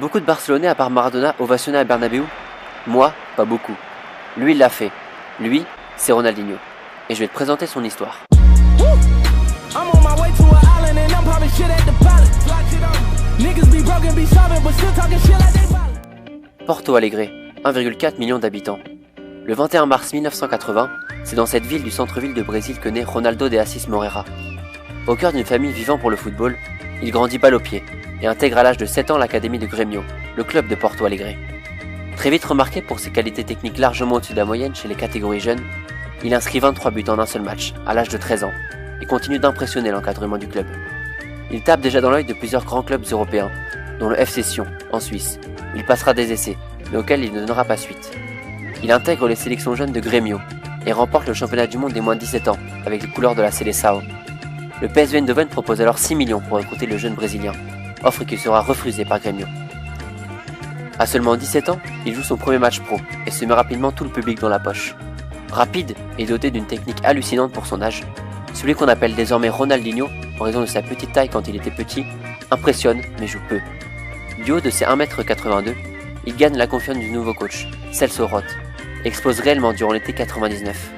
Beaucoup de Barcelonais à part Maradona ovationnaient à Bernabéu? Moi, pas beaucoup. Lui, il l'a fait. Lui, c'est Ronaldinho. Et je vais te présenter son histoire. Porto Alegre, 1,4 million d'habitants. Le 21 mars 1980, c'est dans cette ville du centre-ville de Brésil que naît Ronaldo de Assis Moreira. Au cœur d'une famille vivant pour le football, il grandit balle au pied et intègre à l'âge de 7 ans l'académie de Grêmio, le club de Porto Alegre. Très vite remarqué pour ses qualités techniques largement au-dessus de la moyenne chez les catégories jeunes, il inscrit 23 buts en un seul match, à l'âge de 13 ans, et continue d'impressionner l'encadrement du club. Il tape déjà dans l'œil de plusieurs grands clubs européens, dont le FC Sion, en Suisse. Il passera des essais, mais auxquels il ne donnera pas suite. Il intègre les sélections jeunes de Grêmio, et remporte le championnat du monde des moins de 17 ans, avec les couleurs de la Seleção. Le PSV Eindhoven propose alors 6 millions pour recruter le jeune Brésilien, offre qui sera refusée par Grêmio. À seulement 17 ans, il joue son premier match pro et se met rapidement tout le public dans la poche. Rapide et doté d'une technique hallucinante pour son âge, celui qu'on appelle désormais Ronaldinho, en raison de sa petite taille quand il était petit, impressionne mais joue peu. Du haut de ses 1m82, il gagne la confiance du nouveau coach, Celso Roth, et explose réellement durant l'été 99.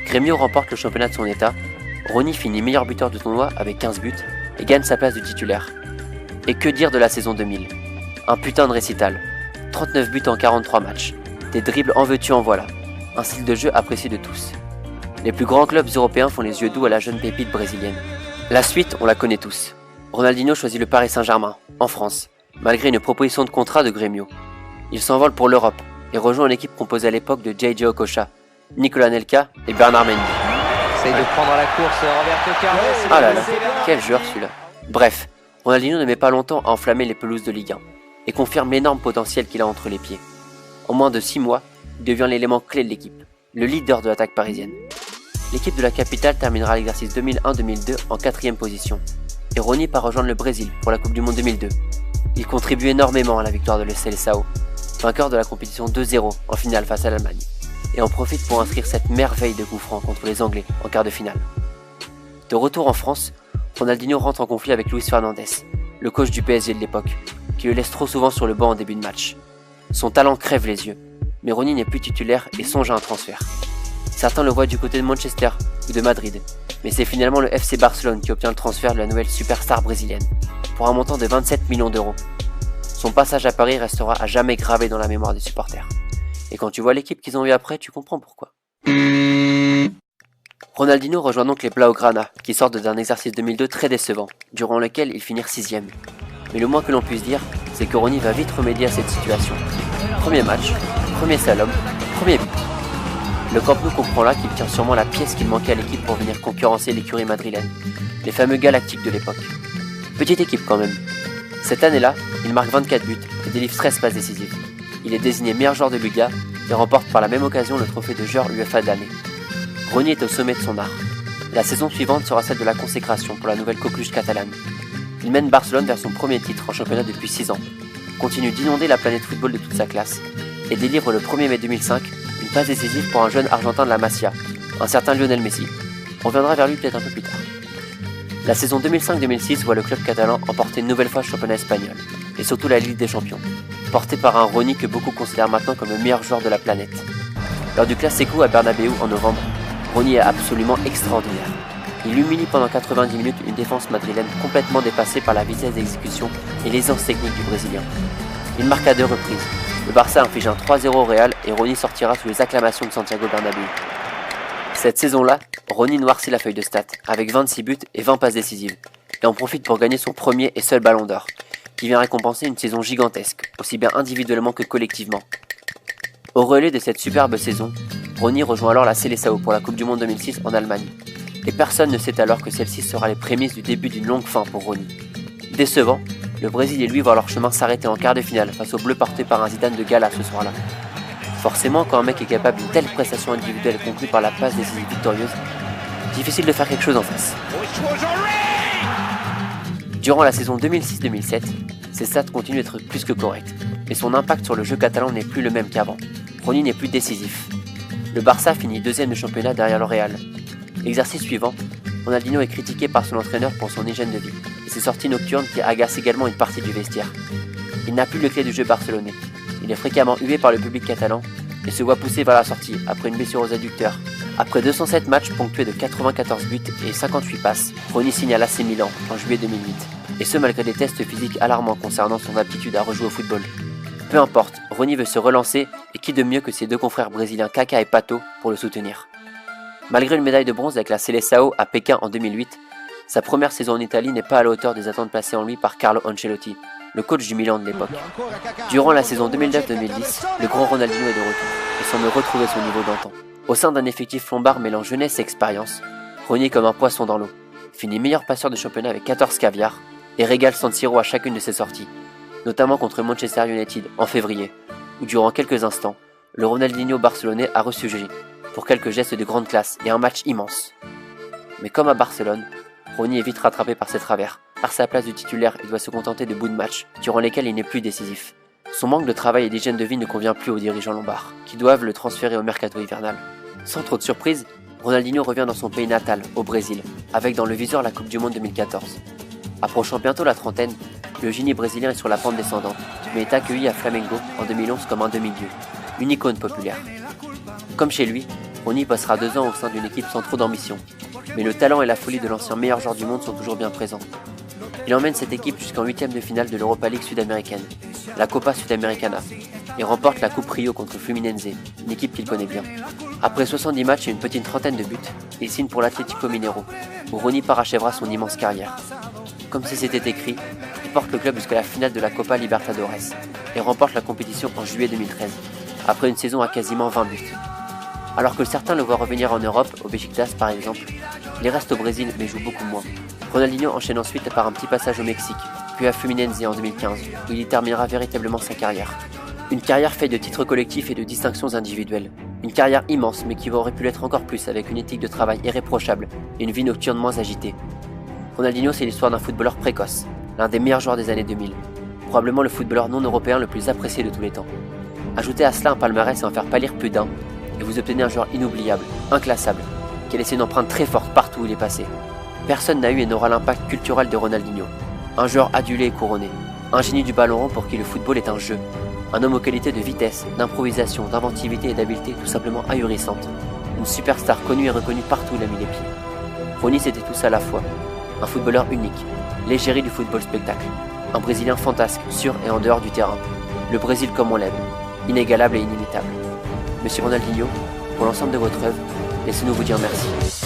Grêmio remporte le championnat de son état, Rony finit meilleur buteur du tournoi avec 15 buts et gagne sa place de titulaire. Et que dire de la saison 2000 ? Un putain de récital. 39 buts en 43 matchs. Des dribbles en veux-tu en voilà. Un style de jeu apprécié de tous. Les plus grands clubs européens font les yeux doux à la jeune pépite brésilienne. La suite, on la connaît tous. Ronaldinho choisit le Paris Saint-Germain, en France, malgré une proposition de contrat de Grêmio. Il s'envole pour l'Europe et rejoint une équipe composée à l'époque de J.J. Okocha, Nicolas Nelka et Bernard Mendy. Essaye de prendre la course Roberto Carlos. Ah là là, quel joueur celui-là. Bref, Ronaldinho ne met pas longtemps à enflammer les pelouses de Ligue 1 et confirme l'énorme potentiel qu'il a entre les pieds. En moins de 6 mois, il devient l'élément clé de l'équipe, le leader de l'attaque parisienne. L'équipe de la capitale terminera l'exercice 2001-2002 en 4ème position, et Rony part rejoindre le Brésil pour la Coupe du Monde 2002. Il contribue énormément à la victoire de la Seleção, vainqueur de la compétition 2-0 en finale face à l'Allemagne, et en profite pour inscrire cette merveille de coup franc contre les Anglais en quart de finale. De retour en France, Ronaldinho rentre en conflit avec Luis Fernandez, le coach du PSG de l'époque, qui le laisse trop souvent sur le banc en début de match. Son talent crève les yeux, mais Rony n'est plus titulaire et songe à un transfert. Certains le voient du côté de Manchester ou de Madrid, mais c'est finalement le FC Barcelone qui obtient le transfert de la nouvelle superstar brésilienne, pour un montant de 27 millions d'euros. Son passage à Paris restera à jamais gravé dans la mémoire des supporters. Et quand tu vois l'équipe qu'ils ont eu après, tu comprends pourquoi. Ronaldinho rejoint donc les Blaugrana, qui sortent d'un exercice 2002 très décevant, durant lequel ils finirent 6ème. Mais le moins que l'on puisse dire, c'est que Rony va vite remédier à cette situation. Premier match, premier slalom, premier but. Le Camp Nou comprend là qu'il tient sûrement la pièce qu'il manquait à l'équipe pour venir concurrencer l'écurie madrilène, les fameux Galactiques de l'époque. Petite équipe quand même. Cette année-là, il marque 24 buts et délivre 13 passes décisives. Il est désigné meilleur joueur de Liga et remporte par la même occasion le trophée de joueur UEFA de l'année. Rony est au sommet de son art. La saison suivante sera celle de la consécration pour la nouvelle coqueluche catalane. Il mène Barcelone vers son premier titre en championnat depuis 6 ans, continue d'inonder la planète football de toute sa classe, et délivre le 1er mai 2005 une passe décisive pour un jeune argentin de la Masia, un certain Lionel Messi. On reviendra vers lui peut-être un peu plus tard. La saison 2005-2006 voit le club catalan emporter une nouvelle fois le championnat espagnol, et surtout la Ligue des Champions, porté par un Rony que beaucoup considèrent maintenant comme le meilleur joueur de la planète. Lors du Clásico à Bernabéu en novembre, Rony est absolument extraordinaire. Il humilie pendant 90 minutes une défense madrilène complètement dépassée par la vitesse d'exécution et l'aisance technique du Brésilien. Il marque à 2 reprises. Le Barça inflige un 3-0 au Real et Rony sortira sous les acclamations de Santiago Bernabéu. Cette saison-là, Rony noircit la feuille de stats avec 26 buts et 20 passes décisives et en profite pour gagner son premier et seul ballon d'or, qui vient récompenser une saison gigantesque, aussi bien individuellement que collectivement. Au relais de cette superbe saison, Rony rejoint alors la Seleção pour la Coupe du Monde 2006 en Allemagne. Et personne ne sait alors que celle-ci sera les prémices du début d'une longue fin pour Rony. Décevant, le Brésil et lui voient leur chemin s'arrêter en quart de finale face au bleu porté par un Zidane de gala ce soir-là. Forcément, quand un mec est capable d'une telle prestation individuelle conclue par la passe décisive victorieuse, difficile de faire quelque chose en face. Durant la saison 2006-2007, ses stats continuent d'être plus que corrects, mais son impact sur le jeu catalan n'est plus le même qu'avant. Rony n'est plus décisif. Le Barça finit 2ème du championnat derrière le Real. L'exercice suivant, Ronaldinho est critiqué par son entraîneur pour son hygiène de vie et ses sorties nocturnes qui agacent également une partie du vestiaire. Il n'a plus le clé du jeu barcelonais. Il est fréquemment hué par le public catalan et se voit poussé vers la sortie après une blessure aux adducteurs. Après 207 matchs ponctués de 94 buts et 58 passes, Rony signe à l'AC Milan en juillet 2008. Et ce malgré des tests physiques alarmants concernant son aptitude à rejouer au football. Peu importe, Rony veut se relancer et qui de mieux que ses deux confrères brésiliens Kaká et Pato pour le soutenir. Malgré une médaille de bronze avec la Seleção à Pékin en 2008, sa première saison en Italie n'est pas à la hauteur des attentes placées en lui par Carlo Ancelotti, le coach du Milan de l'époque. Durant la saison 2009-2010, le grand Ronaldinho est de retour et semble retrouver son niveau d'antan. Au sein d'un effectif lombard mêlant jeunesse et expérience, Rony est comme un poisson dans l'eau, finit meilleur passeur de championnat avec 14 caviars et régale San Siro à chacune de ses sorties, notamment contre Manchester United en février, où durant quelques instants, le Ronaldinho barcelonais a ressurgi pour quelques gestes de grande classe et un match immense. Mais comme à Barcelone, Rony est vite rattrapé par ses travers. Par sa place de titulaire, il doit se contenter de bouts de match, durant lesquels il n'est plus décisif. Son manque de travail et d'hygiène de vie ne convient plus aux dirigeants lombards, qui doivent le transférer au mercato hivernal. Sans trop de surprise, Ronaldinho revient dans son pays natal, au Brésil, avec dans le viseur la Coupe du Monde 2014. Approchant bientôt la trentaine, le génie brésilien est sur la pente descendante, mais est accueilli à Flamengo en 2011 comme un demi-dieu, une icône populaire. Comme chez lui, Rony passera 2 ans au sein d'une équipe sans trop d'ambition, mais le talent et la folie de l'ancien meilleur joueur du monde sont toujours bien présents. Il emmène cette équipe jusqu'en 8e de finale de l'Europa League sud-américaine, la Copa Sudamericana, et remporte la Coupe Rio contre Fluminense, une équipe qu'il connaît bien. Après 70 matchs et une petite trentaine de buts, il signe pour l'Atlético Mineiro, où Rony parachèvera son immense carrière. Comme si c'était écrit, il porte le club jusqu'à la finale de la Copa Libertadores et remporte la compétition en juillet 2013, après une saison à quasiment 20 buts. Alors que certains le voient revenir en Europe, au Beşiktaş par exemple, il reste au Brésil mais joue beaucoup moins. Ronaldinho enchaîne ensuite par un petit passage au Mexique, puis à Fluminense en 2015, où il y terminera véritablement sa carrière. Une carrière faite de titres collectifs et de distinctions individuelles. Une carrière immense mais qui aurait pu l'être encore plus avec une éthique de travail irréprochable et une vie nocturne moins agitée. Ronaldinho, c'est l'histoire d'un footballeur précoce, l'un des meilleurs joueurs des années 2000, probablement le footballeur non européen le plus apprécié de tous les temps. Ajoutez à cela un palmarès et en faire pâlir plus d'un, et vous obtenez un joueur inoubliable, inclassable, qui a laissé une empreinte très forte partout où il est passé. Personne n'a eu et n'aura l'impact culturel de Ronaldinho. Un joueur adulé et couronné, un génie du ballon rond pour qui le football est un jeu, un homme aux qualités de vitesse, d'improvisation, d'inventivité et d'habileté tout simplement ahurissantes, une superstar connue et reconnue partout où il a mis les pieds. Rony, c'était tout ça à la fois, un footballeur unique, l'égérie du football spectacle, un Brésilien fantasque, sur et en dehors du terrain, le Brésil comme on l'aime, inégalable et inimitable. Monsieur Ronaldinho, pour l'ensemble de votre œuvre, laissez-nous vous dire merci.